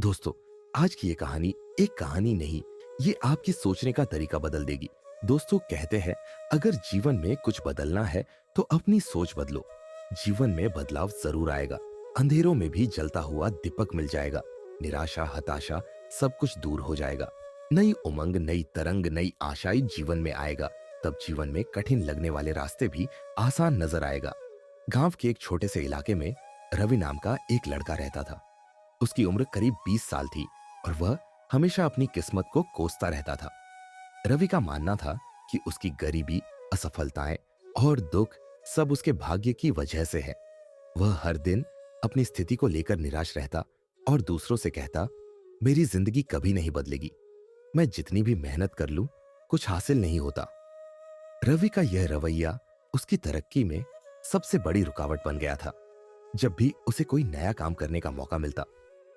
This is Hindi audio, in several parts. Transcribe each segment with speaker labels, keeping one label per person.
Speaker 1: दोस्तों, आज की ये कहानी एक कहानी नहीं, ये आपकी सोचने का तरीका बदल देगी। दोस्तों कहते हैं, अगर जीवन में कुछ बदलना है तो अपनी सोच बदलो। जीवन में बदलाव जरूर आएगा। अंधेरों में भी जलता हुआ दीपक मिल जाएगा। निराशा, हताशा सब कुछ दूर हो जाएगा। नई उमंग, नई तरंग, नई आशाएं जीवन में आएगा। तब जीवन में कठिन लगने वाले रास्ते भी आसान नजर आएगा। गांव के एक छोटे से इलाके में रवि नाम का एक लड़का रहता था। उसकी उम्र करीब 20 साल थी और वह हमेशा अपनी किस्मत को कोसता रहता था। रवि का मानना था कि उसकी गरीबी, असफलताएं और दुख सब उसके भाग्य की वजह से है। वह हर दिन अपनी स्थिति को लेकर निराश रहता और दूसरों से कहता, मेरी जिंदगी कभी नहीं बदलेगी। मैं जितनी भी मेहनत कर लूं, कुछ हासिल नहीं होता। रवि का यह रवैया उसकी तरक्की में सबसे बड़ी रुकावट बन गया था। जब भी उसे कोई नया काम करने का मौका मिलता,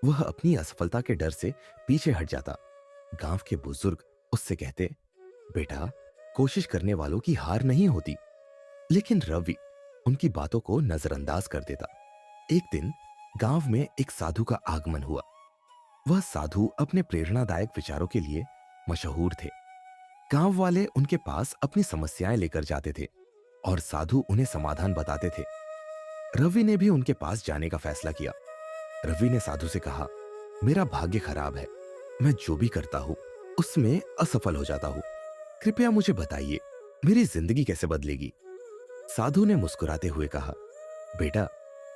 Speaker 1: वह अपनी असफलता के डर से पीछे हट जाता। गांव के बुजुर्ग उससे कहते, बेटा, कोशिश करने वालों की हार नहीं होती। लेकिन रवि उनकी बातों को नजरअंदाज कर देता। एक दिन गांव में एक साधु का आगमन हुआ। वह साधु अपने प्रेरणादायक विचारों के लिए मशहूर थे। गांव वाले उनके पास अपनी समस्याएं लेकर जाते थे और साधु उन्हें समाधान बताते थे। रवि ने भी उनके पास जाने का फैसला किया। रवि ने साधु से कहा, मेरा भाग्य खराब है। मैं जो भी करता हूं उसमें असफल हो जाता हूं। कृपया मुझे बताइए, मेरी जिंदगी कैसे बदलेगी? साधु ने मुस्कुराते हुए कहा, बेटा,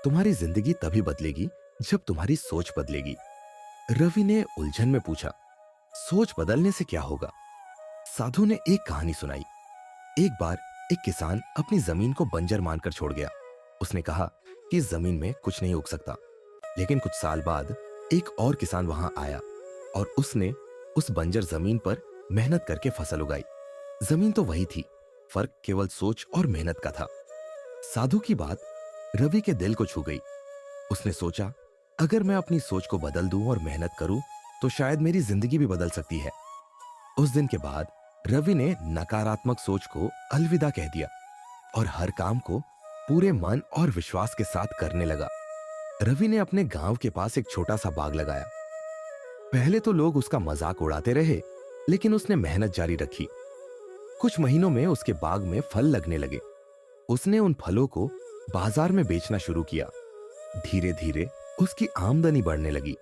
Speaker 1: तुम्हारी जिंदगी तभी बदलेगी जब तुम्हारी सोच बदलेगी। रवि ने उलझन में पूछा, सोच बदलने से क्या होगा? साधु ने एक कहानी सुनाई। एक बार एक किसान अपनी जमीन को बंजर मानकर छोड़ गया। उसने कहा कि इस जमीन में कुछ नहीं उग सकता। लेकिन कुछ साल बाद एक और किसान वहां आया और उसने उस बंजर जमीन पर मेहनत करके फसल उगाई। जमीन तो वही थी, फर्क केवल सोच और मेहनत का था। साधु की बात रवि के दिल को छू गई। उसने सोचा, अगर मैं अपनी सोच को बदल दूं और मेहनत करूं तो शायद मेरी जिंदगी भी बदल सकती है। उस दिन के बाद रवि ने नकारात्मक सोच को अलविदा कह दिया और हर काम को पूरे मन और विश्वास के साथ करने लगा। रवि ने अपने गांव के पास एक छोटा सा बाग लगाया। पहले तो लोग उसका मजाक उड़ाते रहे, लेकिन उसने मेहनत जारी रखी। कुछ महीनों में उसके बाग में फल लगने लगे। उसने उन फलों को बाजार में बेचना शुरू किया। धीरे धीरे उसकी आमदनी बढ़ने लगी।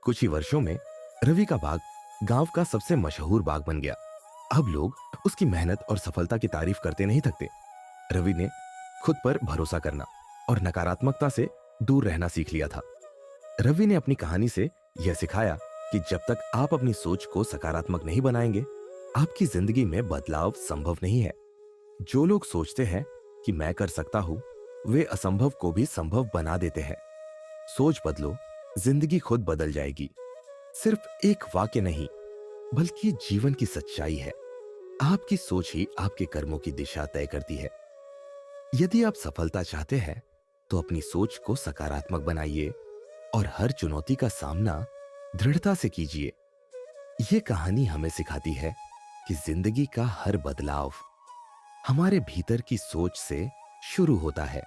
Speaker 1: कुछ ही वर्षों में रवि का बाग गांव का सबसे मशहूर बाग बन गया। अब लोग उसकी मेहनत और सफलता की तारीफ करते नहीं थकते। रवि ने खुद पर भरोसा करना और नकारात्मकता से दूर रहना सीख लिया था। रवि ने अपनी कहानी से यह सिखाया कि जब तक आप अपनी सोच को सकारात्मक नहीं बनाएंगे, आपकी जिंदगी में बदलाव संभव नहीं है। जो लोग सोचते हैं कि मैं कर सकता हूं, वे असंभव को भी संभव बना देते हैं। सोच बदलो, जिंदगी खुद बदल जाएगी। सिर्फ एक वाक्य नहीं, बल्कि जीवन की सच्चाई है। आपकी सोच ही आपके कर्मों की दिशा तय करती है। यदि आप सफलता चाहते हैं तो अपनी सोच को सकारात्मक बनाइए और हर चुनौती का सामना दृढ़ता से कीजिए। यह कहानी हमें सिखाती है कि जिंदगी का हर बदलाव हमारे भीतर की सोच से शुरू होता है।